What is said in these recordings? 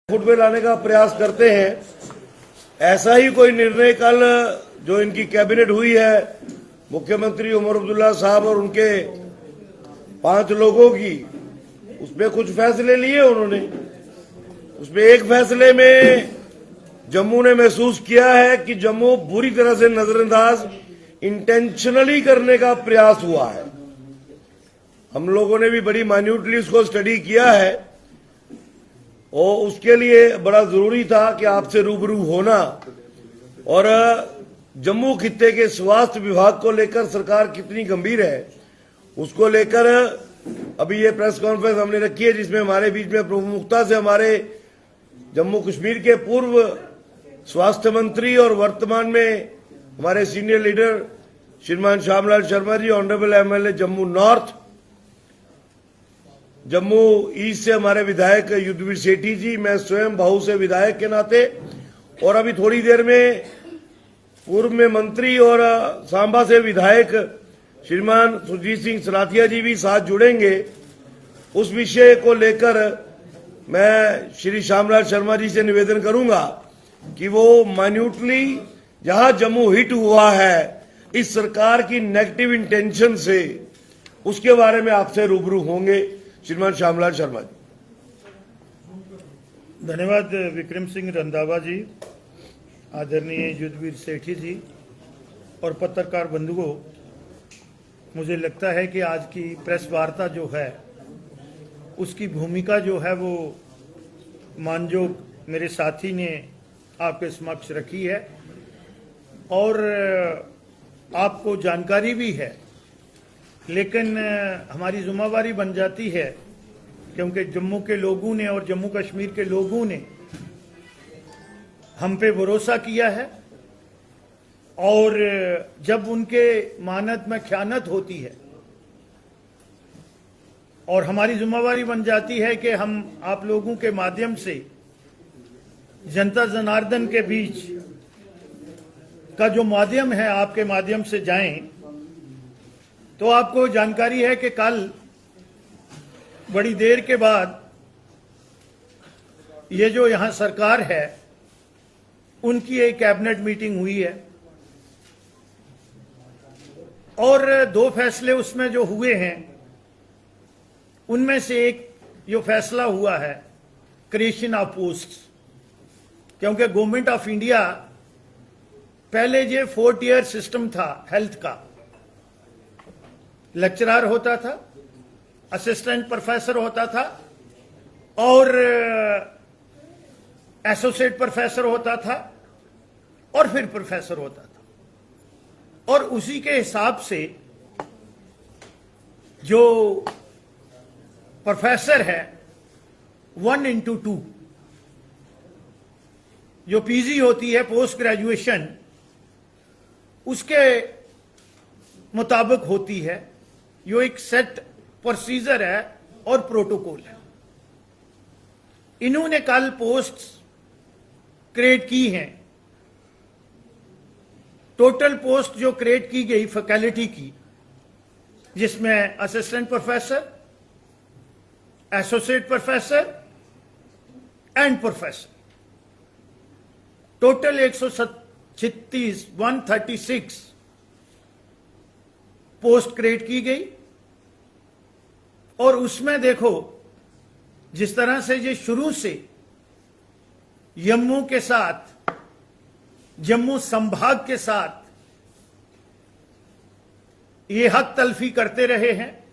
Foot में लाने का प्रयास करते हैं। ऐसा ही कोई निर्णय कल जो इनकी कैबिनेट हुई है, मुख्यमंत्री उमर अब्दुल्ला साहब और उनके 5 लोगों की, उसमें कुछ फैसले लिए उन्होंने। उसमें एक फैसले में जम्मू ने महसूस किया है कि जम्मू बुरी तरह से नजरअंदाज इंटेंशनली करने का प्रयास हुआ है। हम लोगों ने भी बड़ी माइन्यूटली उसको स्टडी किया है और उसके लिए बड़ा जरूरी था कि आपसे रूबरू होना। और जम्मू खित्ते के स्वास्थ्य विभाग को लेकर सरकार कितनी गंभीर है उसको लेकर अभी ये प्रेस कॉन्फ्रेंस हमने रखी है, जिसमें हमारे बीच में प्रमुखता से हमारे जम्मू कश्मीर के पूर्व स्वास्थ्य मंत्री और वर्तमान में हमारे सीनियर लीडर श्रीमान Shyamlal Sharma ji, honourable MLA Jammu north, Jammu east से हमारे विधायक युद्धवीर सेठी जी, मैं स्वयं भाऊ से विधायक के नाते, और अभी थोड़ी देर में पूर्व में मंत्री और सांबा से विधायक श्रीमान सुरजीत सिंह सलाथिया जी भी साथ जुड़ेंगे। उस विषय को लेकर मैं श्री श्यामलाल शर्मा जी से निवेदन करूंगा कि वो माइन्यूटली जहां जम्मू हिट हुआ है इस सरकार की नेगेटिव इंटेंशन से, उसके बारे में आपसे रूबरू होंगे। श्रीमान श्यामलाल शर्मा जी। धन्यवाद विक्रम सिंह रंधावा जी, आदरणीय युद्धवीर सेठी जी और पत्रकार बंधुओं, मुझे लगता है कि आज की प्रेस वार्ता जो है उसकी भूमिका जो है वो मानजोग मेरे साथी ने आपके समक्ष रखी है और आपको जानकारी भी है, लेकिन हमारी जिम्मेवारी बन जाती है क्योंकि जम्मू के लोगों ने और जम्मू कश्मीर के लोगों ने हम पे भरोसा किया है और जब उनके मानद में ख़यानत होती है और हमारी जिम्मेवारी बन जाती है कि हम आप लोगों के माध्यम से जनता जनार्दन के बीच का जो माध्यम है आपके माध्यम से जाएं, तो आपको जानकारी है कि कल बड़ी देर के बाद ये जो यहां सरकार है उनकी एक कैबिनेट मीटिंग हुई है और 2 फैसले उसमें जो हुए हैं उनमें से एक जो फैसला हुआ है क्रिएशन ऑफ पोस्ट, क्योंकि गवर्नमेंट ऑफ इंडिया पहले ये 4 टियर सिस्टम था हेल्थ का। लेक्चरर होता था, असिस्टेंट प्रोफेसर होता था और एसोसिएट प्रोफेसर होता था और फिर प्रोफेसर होता था। और उसी के हिसाब से जो प्रोफेसर है 1 into 2 जो पीजी होती है पोस्ट ग्रेजुएशन, उसके मुताबिक होती है। यो एक सेट प्रोसीजर है और प्रोटोकॉल है। इन्होंने कल पोस्ट क्रिएट की हैं। टोटल पोस्ट जो क्रिएट की गई फैकल्टी की, जिसमें assistant professor, associate professor and professor, total 136 post create की गई। और उसमें देखो जिस तरह से ये शुरू से जम्मू के साथ, जम्मू संभाग के साथ ये हक तलफी करते रहे हैं,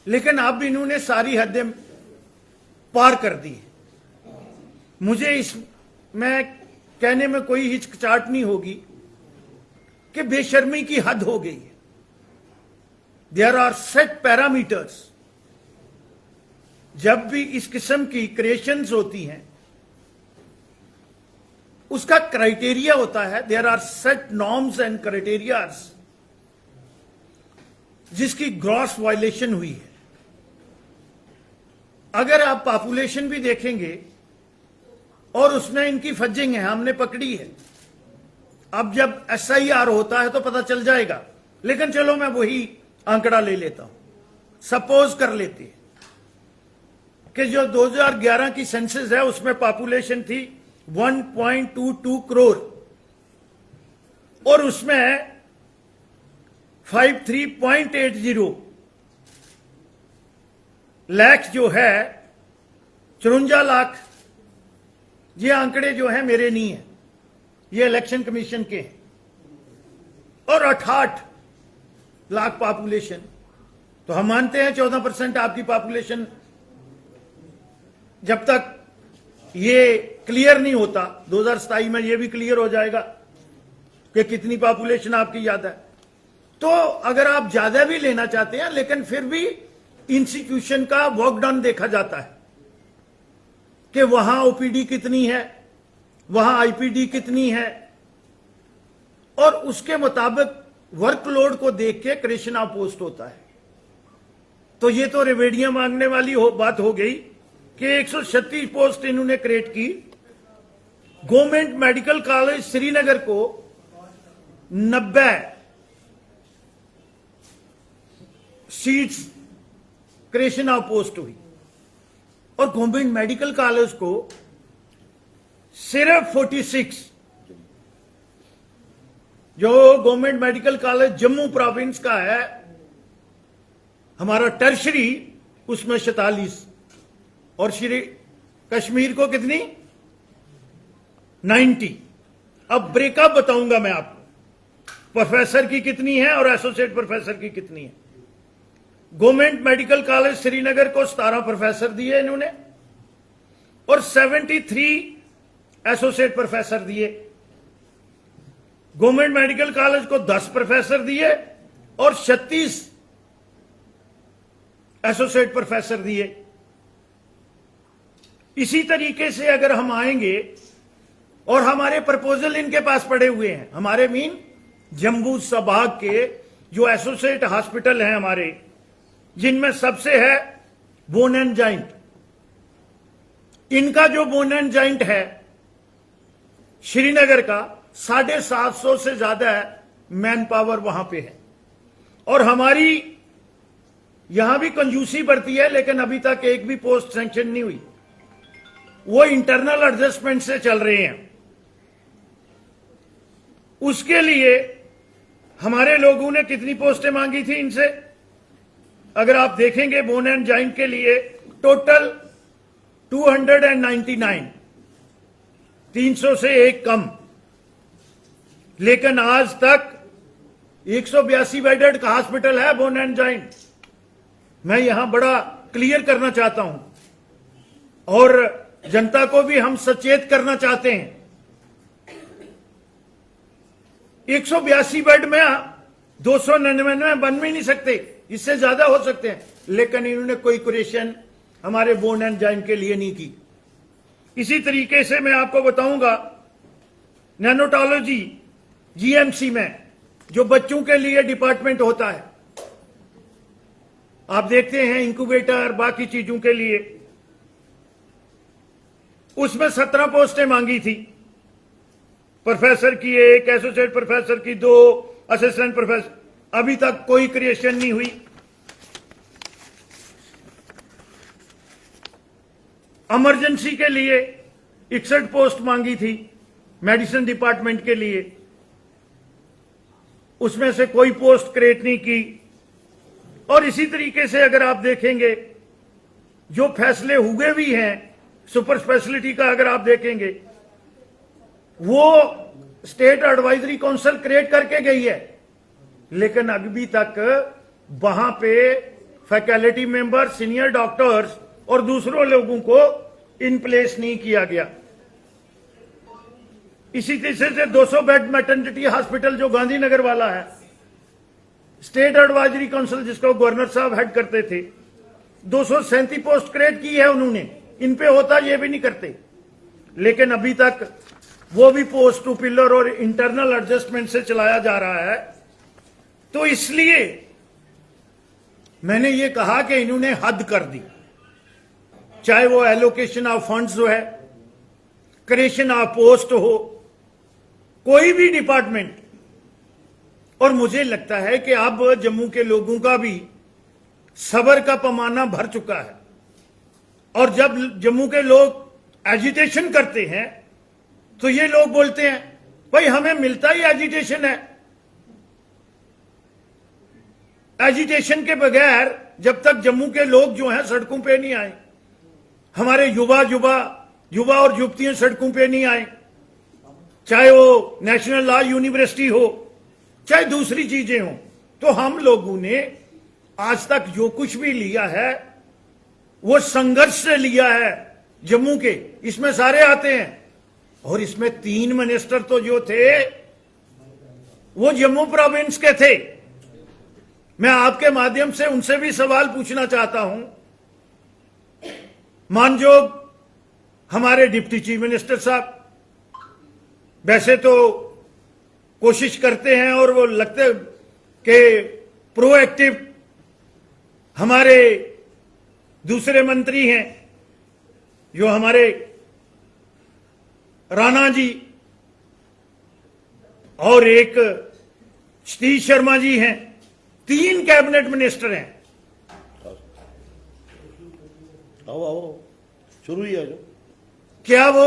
लेकिन अब इन्होंने सारी हदें पार कर दी है। मुझे इसमें कहने में कोई हिचकिचाहट नहीं होगी कि बेशर्मी की हद हो गई है। There are set parameters. जब भी इस किस्म की क्रिएशंस होती हैं उसका क्राइटेरिया होता है। There are set norms and criterias जिसकी ग्रॉस वायलेशन हुई है। अगर आप पॉपुलेशन भी देखेंगे और उसमें इनकी फजिंग है, हमने पकड़ी है। अब जब SIR होता है तो पता चल जाएगा, लेकिन चलो मैं वही आंकड़ा ले लेता हूं। सपोज कर लेते हैं कि जो 2011 की सेंसस है उसमें पॉपुलेशन थी 1.22 करोड़ और उसमें 53.80 लाख जो है 54 लाख। ये आंकड़े जो है मेरे नहीं है, ये इलेक्शन कमीशन के हैं। और 68 लाख पॉपुलेशन, तो हम मानते हैं 14% आपकी पॉपुलेशन। जब तक ये क्लियर नहीं होता, 2027 में ये भी क्लियर हो जाएगा कि कितनी पॉपुलेशन आपकी ज्यादा है। तो अगर आप ज्यादा भी लेना चाहते हैं, लेकिन फिर भी इंस्टीट्यूशन का वर्क डन देखा जाता है कि वहां ओपीडी कितनी है, वहां आईपीडी कितनी है, और उसके मुताबिक वर्कलोड को देख के क्रिएशन ऑफ पोस्ट होता है। तो ये तो रेवेडियां मांगने वाली बात हो गई कि 136 पोस्ट इन्होंने क्रिएट की। गवर्नमेंट मेडिकल कॉलेज श्रीनगर को 90 सीट्स क्रिएशन ऑफ पोस्ट हुई और गवर्नमेंट मेडिकल कॉलेज को सिर्फ 46। जो government medical college Jammu province का है हमारा टर्शरी, उसमें 47 और श्री कश्मीर को कितनी 90। अब ब्रेकअप बताऊंगा मैं आपको, प्रोफेसर की कितनी है और एसोसिएट प्रोफेसर की कितनी है। गवर्नमेंट मेडिकल कॉलेज श्रीनगर को 17 प्रोफेसर दिए इन्होंने और 73 एसोसिएट प्रोफेसर दिए। गवर्नमेंट मेडिकल कॉलेज को 10 प्रोफेसर दिए और 36 एसोसिएट प्रोफेसर दिए। इसी तरीके से अगर हम आएंगे और हमारे प्रपोजल इनके पास पड़े हुए हैं, हमारे मीन जम्मू संभाग के जो एसोसिएट हॉस्पिटल हैं हमारे, जिनमें सबसे है बोन एंड जॉइंट। इनका जो बोन एंड जॉइंट है श्रीनगर का 750 से ज्यादा है मैन पावर वहां पे है। और हमारी यहां भी कंजूसी बढ़ती है, लेकिन अभी तक एक भी पोस्ट सैंक्शन नहीं हुई, वो इंटरनल एडजस्टमेंट से चल रहे हैं। उसके लिए हमारे लोगों ने कितनी पोस्टें मांगी थी इनसे, अगर आप देखेंगे बोन एंड जॉइंट के लिए टोटल 299, 300 से एक कम। लेकिन आज तक 182 बेडेड का हॉस्पिटल है बोन एंड जॉइंट। मैं यहां बड़ा क्लियर करना चाहता हूं और जनता को भी हम सचेत करना चाहते हैं। 182 बेड में 299 बन भी नहीं सकते, इससे ज्यादा हो सकते हैं, लेकिन इन्होंने कोई क्रिएशन हमारे बोन एंड जॉइंट के लिए नहीं की। इसी तरीके से मैं आपको बताऊंगा नैनोटोलॉजी जीएमसी में जो बच्चों के लिए डिपार्टमेंट होता है, आप देखते हैं इंक्यूबेटर बाकी चीजों के लिए, उसमें 17 पोस्टें मांगी थी। प्रोफेसर की 1, एसोसिएट प्रोफेसर की 2, असिस्टेंट प्रोफेसर, अभी तक कोई क्रिएशन नहीं हुई। इमरजेंसी के लिए 61 पोस्ट मांगी थी मेडिसिन डिपार्टमेंट के लिए, उसमें से कोई पोस्ट क्रिएट नहीं की। और इसी तरीके से अगर आप देखेंगे जो फैसले हुए भी हैं सुपर स्पेशलिटी का, अगर आप देखेंगे वो स्टेट एडवाइजरी काउंसिल क्रिएट करके गई है, लेकिन अभी तक वहां पे फैकल्टी मेंबर, सीनियर डॉक्टर्स और दूसरों लोगों को इन प्लेस नहीं किया गया। इसी तरीके से 200 बेड मैटरनिटी हॉस्पिटल जो गांधीनगर वाला है, स्टेट एडवाइजरी काउंसिल जिसको गवर्नर साहब हेड करते थे, 237 पोस्ट क्रिएट की है उन्होंने। इन पे होता ये भी नहीं करते, लेकिन अभी तक वो भी पोस्ट टू पिलर और इंटरनल एडजस्टमेंट से चलाया जा रहा है। तो इसलिए मैंने ये कहा कि इन्होंने हद कर दी, चाहे वो एलोकेशन ऑफ फंड्स जो है, क्रिएशन ऑफ पोस्ट हो, कोई भी डिपार्टमेंट। और मुझे लगता है कि अब जम्मू के लोगों का भी सब्र का पैमाना भर चुका है। और जब जम्मू के लोग एजिटेशन करते हैं तो ये लोग बोलते हैं भाई हमें मिलता ही एजिटेशन है। एजिटेशन के बगैर जब तक जम्मू के लोग जो हैं सड़कों पे नहीं आए, हमारे युवा और युवतियां सड़कों पे नहीं आए, चाहे वो नेशनल लॉ यूनिवर्सिटी हो चाहे दूसरी चीजें हो, तो हम लोगों ने आज तक जो कुछ भी लिया है वो संघर्ष से लिया है। जम्मू के इसमें सारे आते हैं और इसमें 3 मिनिस्टर तो जो थे वो जम्मू प्रोविंस के थे। मैं आपके माध्यम से उनसे भी सवाल पूछना चाहता हूं। मानजोग हमारे डिप्टी चीफ मिनिस्टर साहब वैसे तो कोशिश करते हैं और वो लगते कि प्रोएक्टिव हमारे दूसरे मंत्री हैं जो हमारे राणा जी और एक सतीश शर्मा जी हैं, 3 कैबिनेट मिनिस्टर हैं। आओ शुरू ही है जो क्या वो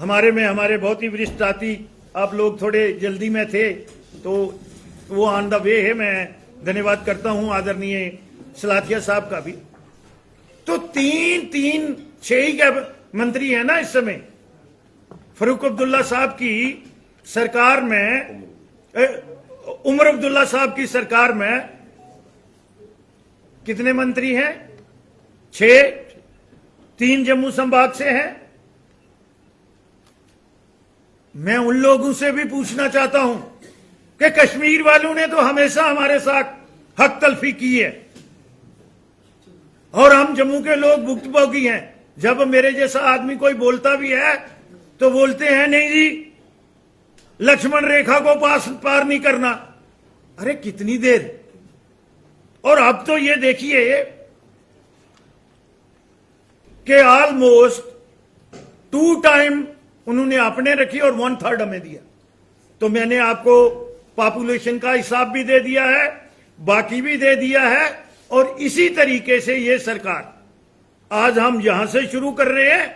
हमारे बहुत ही वरिष्ठ साथी, आप लोग थोड़े जल्दी में थे तो वो ऑन द वे है, मैं धन्यवाद करता हूं आदरणीय सलाथिया साहब का भी। तो 6 ही मंत्री है ना इस समय। फरूक अब्दुल्ला साहब की सरकार में, उमर अब्दुल्ला साहब की सरकार में कितने मंत्री हैं? 6, 3 जम्मू संभाग से हैं। मैं उन लोगों से भी पूछना चाहता हूं कि कश्मीर वालों ने तो हमेशा हमारे साथ हक तलफी की है और हम जम्मू के लोग भुक्तभोगी हैं। जब मेरे जैसा आदमी कोई बोलता भी है तो बोलते हैं नहीं जी लक्ष्मण रेखा को पार नहीं करना। अरे कितनी देर। और अब तो ये देखिए कि ऑलमोस्ट 2 टाइम उन्होंने अपने रखी और 1/3 हमें दिया। तो मैंने आपको पॉपुलेशन का हिसाब भी दे दिया है, बाकी भी दे दिया है। और इसी तरीके से ये सरकार, आज हम यहां से शुरू कर रहे हैं,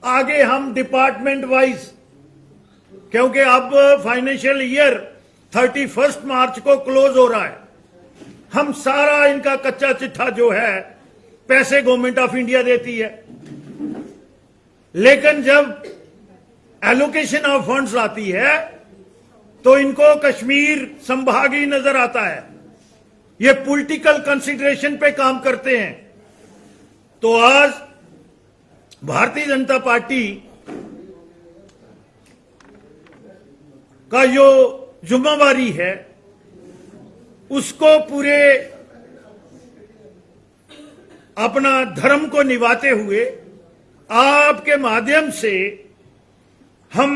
आगे हम डिपार्टमेंट वाइज, क्योंकि अब फाइनेंशियल ईयर 31 मार्च को क्लोज हो रहा है, हम सारा इनका कच्चा चिट्ठा जो है पैसे गवर्नमेंट ऑफ इंडिया देती है, लेकिन जब एलोकेशन ऑफ फंड्स आती है तो इनको कश्मीर संभाग ही नजर आता है। ये पॉलिटिकल कंसिडरेशन पे काम करते हैं। तो आज भारतीय जनता पार्टी का जो जिम्मेवारी है उसको पूरे अपना धर्म को निभाते हुए आपके माध्यम से हम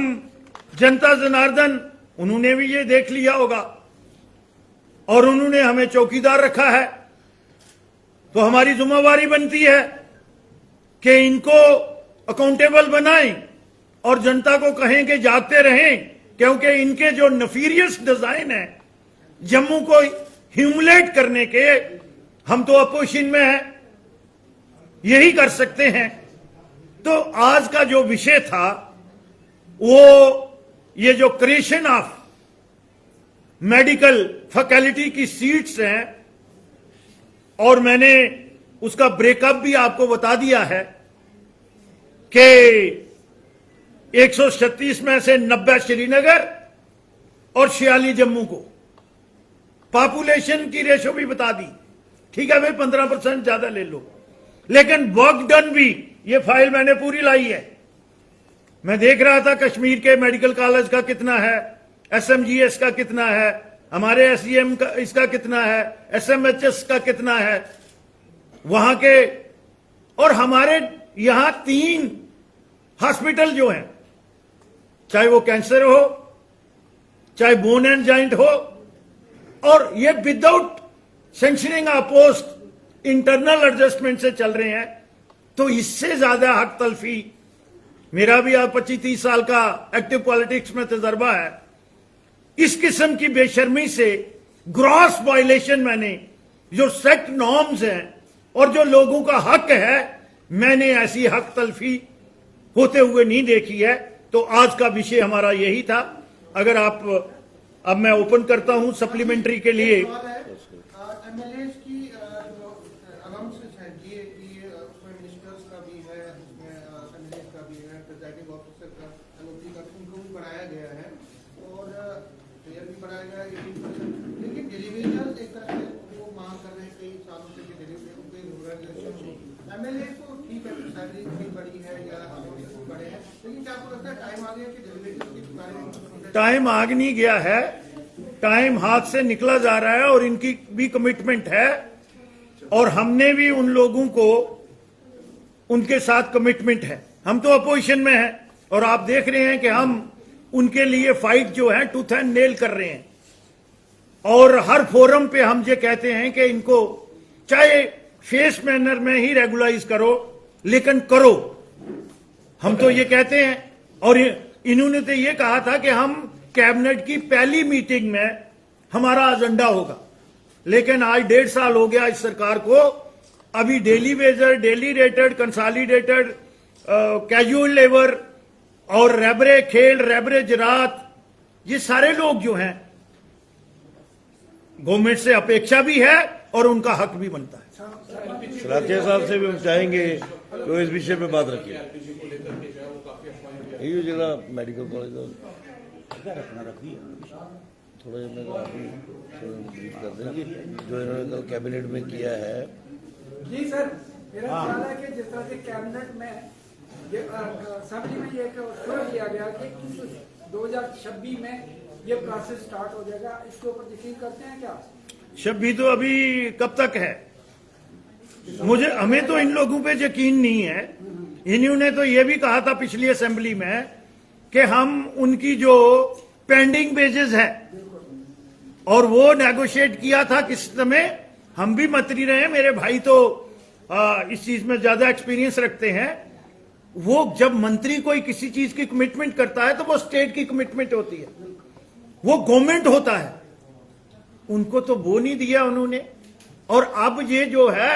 जनता जनार्दन, उन्होंने भी ये देख लिया होगा और उन्होंने हमें चौकीदार रखा है, तो हमारी जिम्मेवारी बनती है कि इनको अकाउंटेबल बनाएं और जनता को कहें कि जागते रहें, क्योंकि इनके जो नफीरियस डिजाइन है जम्मू को ह्यूमिलेट करने के, हम तो अपोजिशन में हैं, यही कर सकते हैं। तो आज का जो विषय था वो ये जो क्रिएशन ऑफ मेडिकल फैकल्टी की सीट्स हैं, और मैंने उसका ब्रेकअप भी आपको बता दिया है कि 136 में से 90 श्रीनगर और 46 जम्मू को। पॉपुलेशन की रेशो भी बता दी, ठीक है भाई 15% ज्यादा ले लो, लेकिन वर्क डन भी, ये फाइल मैंने पूरी लाई है। मैं देख रहा था कश्मीर के मेडिकल कॉलेज का कितना है, एसएमजीएस का कितना है, हमारे एसईएम का इसका कितना है, एसएमएचएस का कितना है वहां के, और हमारे यहां 3 हॉस्पिटल जो हैं, चाहे वो कैंसर हो चाहे बोन एंड जॉइंट हो, और ये without sanctioning of post internal adjustment से चल रहे हैं। तो इससे ज्यादा हक तलफी, मेरा भी आप 25-30 साल का एक्टिव पॉलिटिक्स में तजर्बा है, इस किस्म की बेशर्मी से ग्रॉस वायलेशन मैंने जो सेट नॉर्म्स हैं और जो लोगों का हक है, मैंने ऐसी हक तलफी होते हुए नहीं देखी है। तो आज का विषय हमारा यही था। अगर आप, अब मैं ओपन करता हूं सप्लीमेंट्री के लिए। एमएलए की जो अलाउंसेस है ये उसमें मिनिस्टर्स का भी है, उसमें एमएलए का भी है, प्रिजाइडिंग ऑफिसर का, एलओपी का, उनको भी बढ़ाया गया है और मेयर भी बढ़ाया गया है 18%। लेकिन डिलीवरीज एक तरह से वो मांग कर रहे हैं कई सालों से कि डिलीवरी एमएलए को ठीक है, सैलरी भी बढ़ी है या बढ़े हैं, लेकिन क्या आपको लगता है टाइम आ गया कि डिलीवरीज की पुकारें? टाइम आग नहीं गया है, टाइम हाथ से निकला जा रहा है और इनकी भी कमिटमेंट है और हमने भी उन लोगों को, उनके साथ कमिटमेंट है। हम तो अपोजिशन में हैं और आप देख रहे हैं कि हम उनके लिए फाइट जो है टूथ एंड नेल कर रहे हैं और हर फोरम पे हम ये कहते हैं कि इनको चाहे फेस मैनर में ही रेगुलाइज करो, लेकिन करो। हम तो ये कहते हैं और इन्होंने तो ये कहा था कि हम कैबिनेट की पहली मीटिंग में हमारा एजेंडा होगा, लेकिन आज 1.5 साल हो गया इस सरकार को। अभी daily Vaser, daily rated, consolidated, casual labour और रेबरे खेल, रेबरे जरात, ये सारे लोग जो हैं गवर्नमेंट से अपेक्षा भी है और उनका हक भी बनता है। राकेश साहब से भी हम चाहेंगे तो इस विषय पे बात रखिए। ये जगह मेडिकल कॉलेज थोड़ा ब्रीफ कर देंगे जो इन्होंने कल कैबिनेट में किया है। जी सर, मेरा ख्याल है कि जिस तरह से कैबिनेट में ये असेंबली में ये शुरू किया गया कि 2026 में ये प्रोसेस स्टार्ट हो जाएगा, इसके ऊपर यकीन करते हैं क्या? शब्बी तो अभी कब तक है, हमें तो इन लोगों पे यकीन नहीं है। इन्होंने तो ये भी कहा था पिछली असेंबली में कि हम उनकी जो पेंडिंग बेजेस है और वो नेगोशिएट किया था किस समय, हम भी मंत्री रहे, मेरे भाई तो इस चीज में ज्यादा एक्सपीरियंस रखते हैं। वो जब मंत्री कोई किसी चीज की कमिटमेंट करता है तो वो स्टेट की कमिटमेंट होती है, वो गवर्नमेंट होता है। उनको तो वो नहीं दिया उन्होंने। और अब ये जो है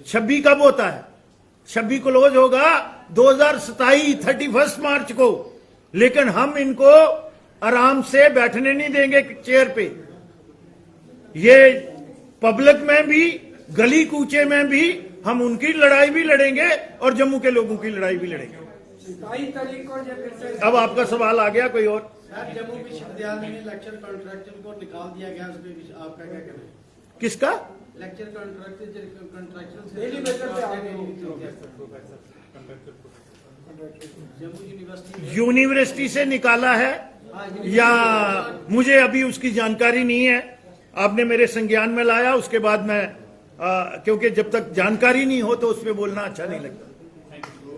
26 कब होता है, 26 क्लोज होगा 2027 31 मार्च को, लेकिन हम इनको आराम से बैठने नहीं देंगे चेयर पे। ये पब्लिक में भी, गली कूचे में भी हम उनकी लड़ाई भी लड़ेंगे और जम्मू के लोगों की लड़ाई भी लड़ेंगे। 27 तारीख को या फिर से अब आपका सवाल आ गया कोई और? सर, जम्मू विश्वविद्यालय में लेक्चर कॉन्ट्रैक्चर को निकाल दिया गया, उस पर आपका क्या कहना है? किसका? लेक्चर कॉन्ट्रैक्चर डेली बेसिस पे आ गए। जम्मू यूनिवर्सिटी यूनिवर्सिटी से निकाला है या मुझे अभी उसकी जानकारी नहीं है। आपने मेरे संज्ञान में लाया, उसके बाद मैं क्योंकि जब तक जानकारी नहीं हो तो उस पर बोलना अच्छा नहीं लगता।